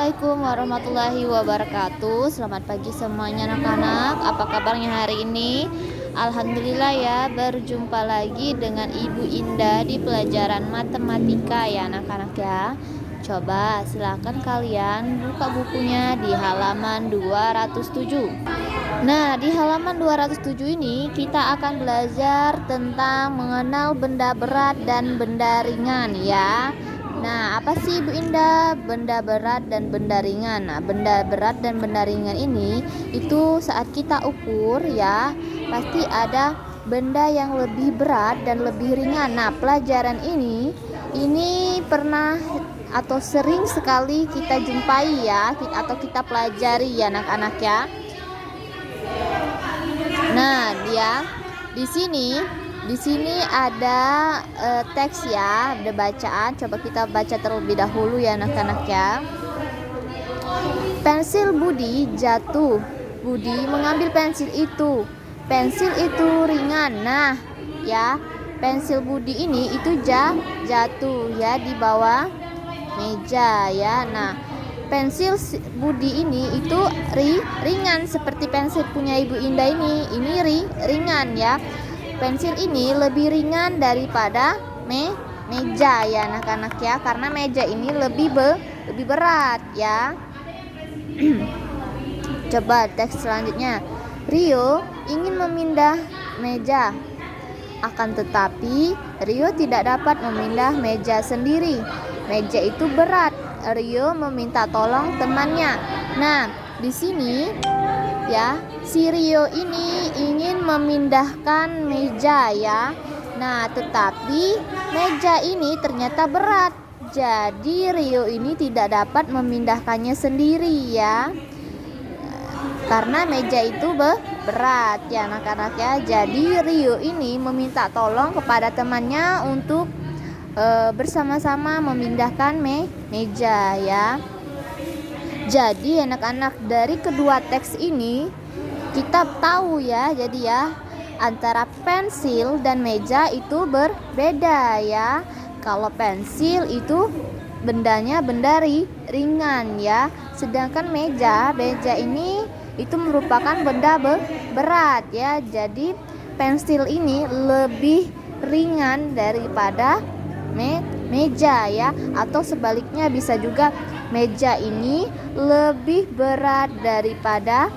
Assalamualaikum warahmatullahi wabarakatuh. Selamat pagi semuanya anak-anak. Apa kabarnya hari ini? Alhamdulillah ya, berjumpa lagi dengan Ibu Indah di pelajaran matematika ya anak-anak ya. Coba silakan kalian buka bukunya di halaman 207. Nah, di halaman 207 ini kita akan belajar tentang mengenal benda berat dan benda ringan ya. Nah, apa sih Ibu Indah benda berat dan benda ringan? Nah, benda berat dan benda ringan ini itu saat kita ukur ya, pasti ada benda yang lebih berat dan lebih ringan. Nah, pelajaran ini pernah atau sering sekali kita jumpai ya, atau kita pelajari ya anak-anak ya. Nah, di sini ada teks ya, ada bacaan. Coba kita baca terlebih dahulu ya anak-anak ya. Pensil Budi jatuh. Budi mengambil pensil itu. Pensil itu ringan. Nah, ya, pensil Budi ini itu jatuh ya di bawah meja ya. Nah, pensil Budi ini itu ringan seperti pensil punya Ibu Indah ini. Ini ringan ya. Pensil ini lebih ringan daripada meja ya anak-anak ya, karena meja ini lebih berat ya. Coba teks selanjutnya. Rio ingin memindah meja, akan tetapi Rio tidak dapat memindah meja sendiri. Meja itu berat. Rio meminta tolong temannya. Nah, di sini ya, si Rio ini ingin memindahkan meja ya. Nah, tetapi meja ini ternyata berat. Jadi Rio ini tidak dapat memindahkannya sendiri ya. Karena meja itu berat ya anak-anak ya. Jadi Rio ini meminta tolong kepada temannya untuk bersama-sama memindahkan meja ya. Jadi anak-anak, dari kedua teks ini kita tahu ya, jadi ya, antara pensil dan meja itu berbeda ya. Kalau pensil itu bendanya benda ringan ya, sedangkan meja ini itu merupakan benda berat ya. Jadi pensil ini lebih ringan daripada meja ya, atau sebaliknya bisa juga meja ini lebih berat daripada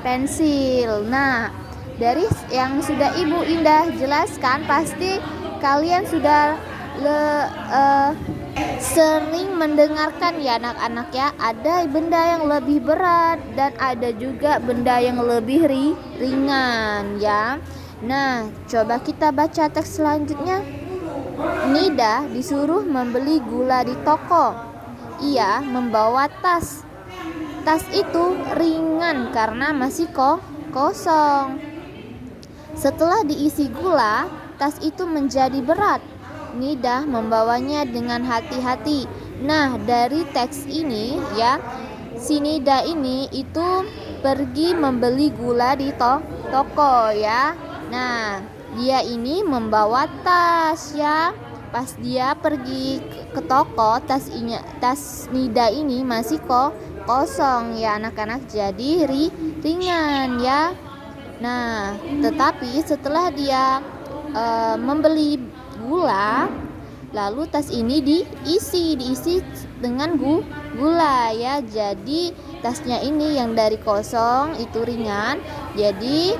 pensil. Nah, dari yang sudah Ibu Indah jelaskan, pasti kalian sudah sering mendengarkan ya anak-anak ya. Ada benda yang lebih berat dan ada juga benda yang lebih ringan ya. Nah, coba kita baca teks selanjutnya. Nida disuruh membeli gula di toko. Ia membawa tas. Tas itu ringan karena masih kosong. Setelah diisi gula, tas itu menjadi berat. Nida membawanya dengan hati-hati. Nah, dari teks ini ya, si Nida ini itu pergi membeli gula di toko ya. Nah, dia ini membawa tas ya. Pas dia pergi ke toko, tas Nida ini masih kosong ya anak-anak, jadi ringan ya. Nah, tetapi setelah dia membeli gula, lalu tas ini diisi dengan gula ya. Jadi tasnya ini yang dari kosong itu ringan, jadi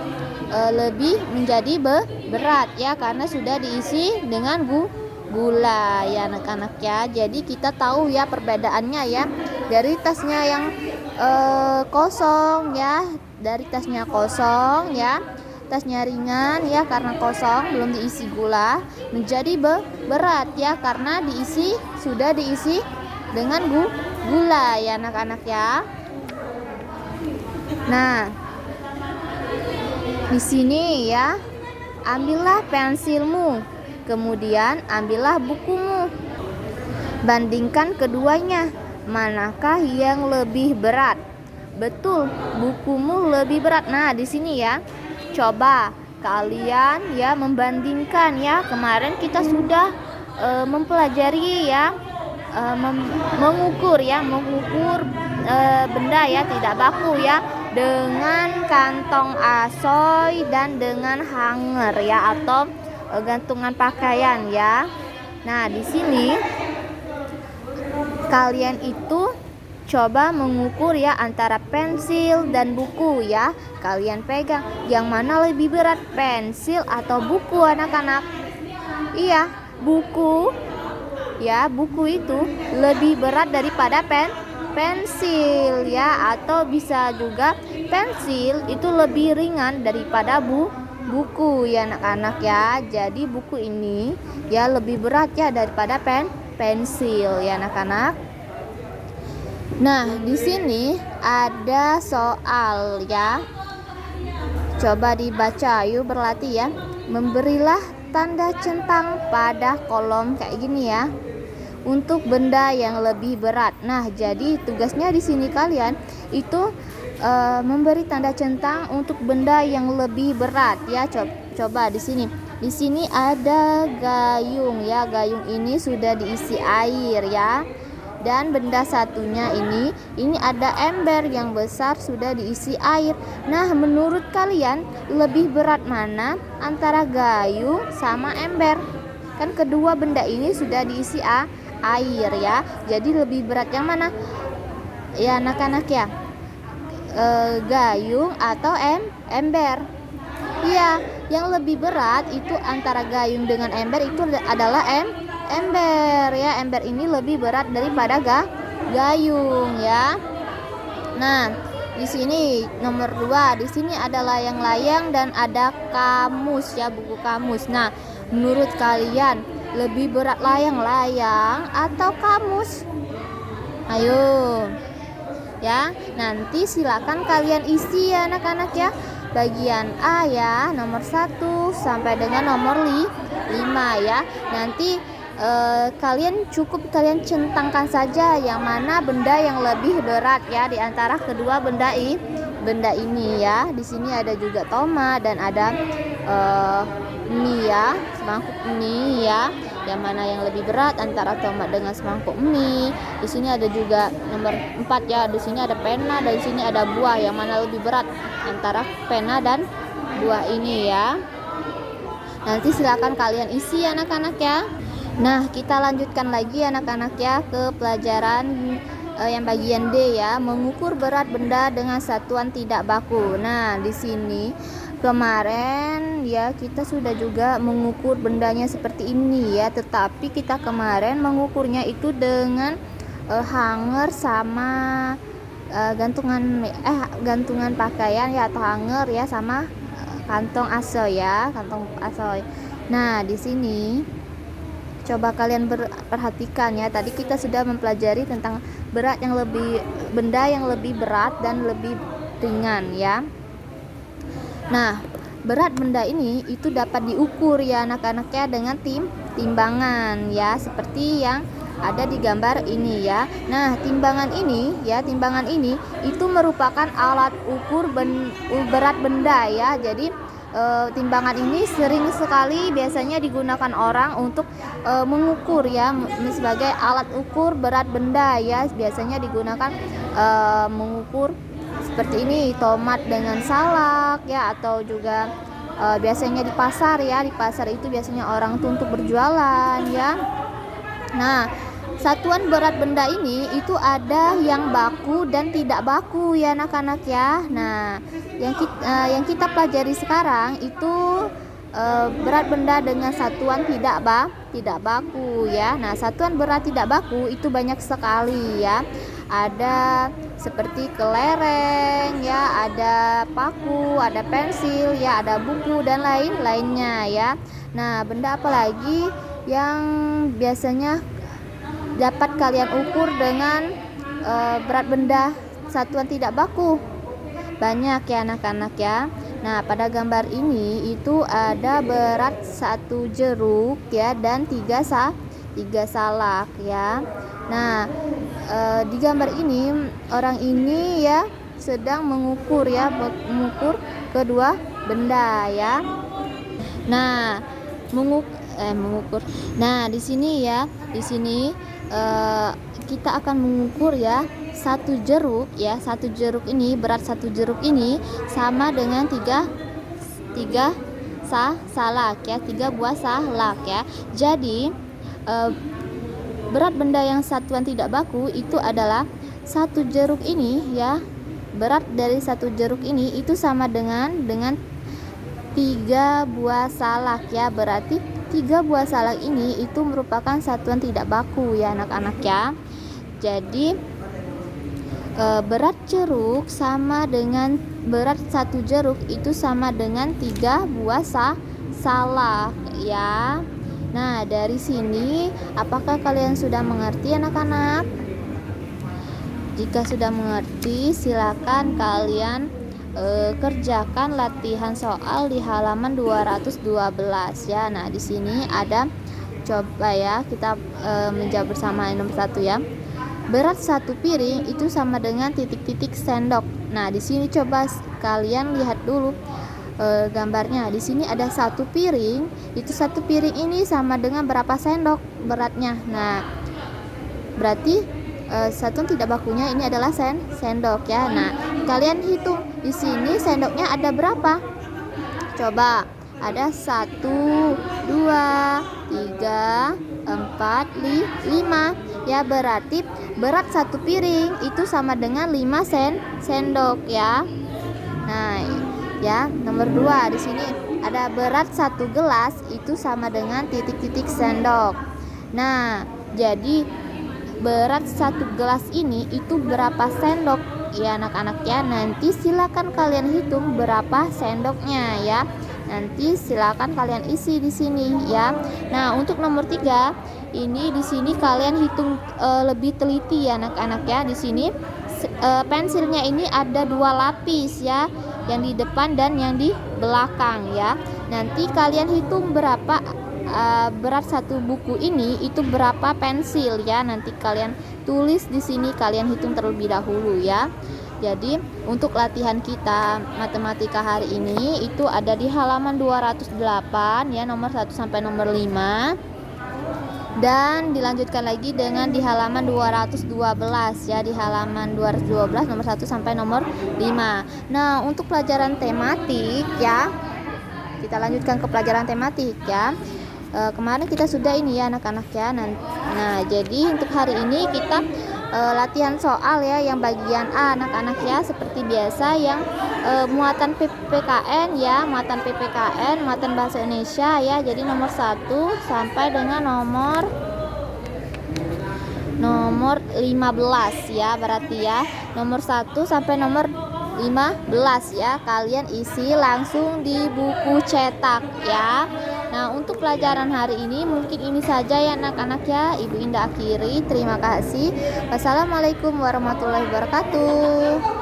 lebih menjadi berat ya, karena sudah diisi dengan gula ya anak-anak ya. Jadi kita tahu ya perbedaannya ya, dari tasnya yang kosong ya, dari tasnya kosong ya, tasnya ringan ya karena kosong belum diisi gula, menjadi berat ya karena sudah diisi dengan gula ya anak-anak ya. Nah, di sini ya, ambillah pensilmu, kemudian ambillah bukumu. Bandingkan keduanya, manakah yang lebih berat? Betul, bukumu lebih berat. Nah, di sini ya, coba kalian ya membandingkan ya. Kemarin kita sudah mempelajari ya mengukur benda ya tidak baku ya dengan kantong asoy dan dengan hanger ya atau gantungan pakaian ya. Nah, di sini kalian itu coba mengukur ya antara pensil dan buku ya. Kalian pegang yang mana lebih berat, pensil atau buku anak-anak? Iya, buku ya, buku itu lebih berat daripada pensil ya, atau bisa juga pensil itu lebih ringan daripada buku ya anak-anak ya. Jadi buku ini ya lebih berat ya daripada pensil ya anak-anak. Nah, di sini ada soal ya. Coba dibaca, yuk berlatih ya. Memberilah tanda centang pada kolom kayak gini ya. Untuk benda yang lebih berat. Nah, jadi tugasnya di sini kalian itu memberi tanda centang untuk benda yang lebih berat ya. Coba di sini. Di sini ada gayung ya. Gayung ini sudah diisi air ya. Dan benda satunya ini ada ember yang besar sudah diisi air. Nah, menurut kalian lebih berat mana antara gayung sama ember? Kan kedua benda ini sudah diisi air ya. Jadi lebih berat yang mana? Ya anak-anak ya. Gayung atau ember? Iya, yang lebih berat itu antara gayung dengan ember itu adalah ember ya. Ember ini lebih berat daripada gayung ya. Nah, di sini nomor 2, di sini ada layang-layang dan ada kamus ya, buku kamus. Nah, menurut kalian lebih berat layang-layang atau kamus? Ayo. Ya, nanti silakan kalian isi ya anak-anak ya. Bagian A ya, nomor 1 sampai dengan nomor 5 ya. Nanti kalian centangkan saja yang mana benda yang lebih berat ya di antara kedua benda ini ya. Di sini ada juga tomat dan ada mie ya, semangkuk mie ya. Yang mana yang lebih berat antara tomat dengan semangkuk mie. Di sini ada juga nomor 4 ya. Di sini ada pena dan di sini ada buah. Yang mana lebih berat antara pena dan buah ini ya. Nanti silakan kalian isi anak-anak ya. Nah, kita lanjutkan lagi anak-anak ya ke pelajaran yang bagian D ya, mengukur berat benda dengan satuan tidak baku. Nah, di sini kemarin ya kita sudah juga mengukur bendanya seperti ini ya, tetapi kita kemarin mengukurnya itu dengan hanger sama gantungan pakaian ya, atau hanger ya, sama kantong asoy ya, kantong asoy. Nah, di sini coba kalian perhatikan ya, tadi kita sudah mempelajari tentang benda yang lebih berat dan lebih ringan ya. Nah, berat benda ini itu dapat diukur ya anak-anak ya dengan timbangan ya, seperti yang ada di gambar ini ya. Nah, timbangan ini itu merupakan alat ukur berat benda ya. Jadi timbangan ini sering sekali biasanya digunakan orang untuk mengukur ya, sebagai alat ukur berat benda ya. Biasanya digunakan mengukur seperti ini, tomat dengan salak ya, atau juga biasanya di pasar ya. Di pasar itu biasanya orang tuh untuk berjualan ya. Nah, satuan berat benda ini itu ada yang baku dan tidak baku ya anak-anak ya. Nah, yang kita pelajari sekarang itu berat benda dengan satuan tidak baku ya. Nah, satuan berat tidak baku itu banyak sekali ya. Ada seperti kelereng ya, ada paku, ada pensil ya, ada buku dan lain-lainnya ya. Nah, benda apa lagi yang biasanya dapat kalian ukur dengan berat benda satuan tidak baku? Banyak ya anak-anak ya. Nah, pada gambar ini itu ada berat 1 jeruk ya dan 3 salak ya. Nah, di gambar ini orang ini ya sedang mengukur mengukur kedua benda ya. Nah, mengukur. Nah, di sini kita akan mengukur ya, satu jeruk ini, berat satu jeruk ini sama dengan tiga salak ya, 3 buah salak ya. Jadi berat benda yang satuan tidak baku itu adalah satu jeruk ini ya, berat dari satu jeruk ini itu sama dengan 3 buah salak ya. Berarti 3 buah salak ini itu merupakan satuan tidak baku ya anak-anak ya. Jadi berat jeruk sama dengan berat satu jeruk itu sama dengan 3 buah salak ya. Nah, dari sini apakah kalian sudah mengerti anak-anak? Jika sudah mengerti, silakan kalian kerjakan latihan soal di halaman 212 ya. Nah, di sini ada, coba ya kita menjawab bersama nomor 1 ya. Berat satu piring itu sama dengan titik-titik sendok. Nah, di sini coba kalian lihat dulu gambarnya. Di sini ada satu piring, itu satu piring ini sama dengan berapa sendok beratnya. Nah, berarti satuan tidak bakunya ini adalah sendok ya. Nah, kalian hitung di sini sendoknya ada berapa? Coba, ada 1, 2, 3, 4, 5 ya. Berarti berat satu piring itu sama dengan 5 sendok ya. Nah ya, nomor 2 di sini ada berat satu gelas itu sama dengan titik-titik sendok. Nah, jadi berat satu gelas ini itu berapa sendok ya anak-anak ya. Nanti silakan kalian hitung berapa sendoknya ya. Nanti silakan kalian isi di sini ya. Nah, untuk nomor 3 ini di sini kalian hitung lebih teliti ya anak-anak ya. Di sini pensilnya ini ada 2 lapis ya, yang di depan dan yang di belakang ya. Nanti kalian hitung berapa berat satu buku ini itu berapa pensil ya. Nanti kalian tulis di sini, kalian hitung terlebih dahulu ya. Jadi untuk latihan kita matematika hari ini itu ada di halaman 208 ya, nomor 1 sampai nomor 5. Dan dilanjutkan lagi dengan di halaman 212 ya, di halaman 212 nomor 1 sampai nomor 5. Nah, untuk pelajaran tematik ya, kita lanjutkan ke pelajaran tematik ya. Kemarin kita sudah ini ya anak-anak ya. Nah, jadi untuk hari ini kita latihan soal ya, yang bagian A anak-anak ya, seperti biasa yang muatan PPKN ya, muatan PPKN, muatan bahasa Indonesia ya. Jadi nomor 1 sampai dengan nomor 15 ya, berarti ya nomor 1 sampai nomor 15 ya, kalian isi langsung di buku cetak ya. Nah, untuk pelajaran hari ini mungkin ini saja ya anak-anak ya. Ibu Indah akhiri, terima kasih. Wassalamualaikum warahmatullahi wabarakatuh.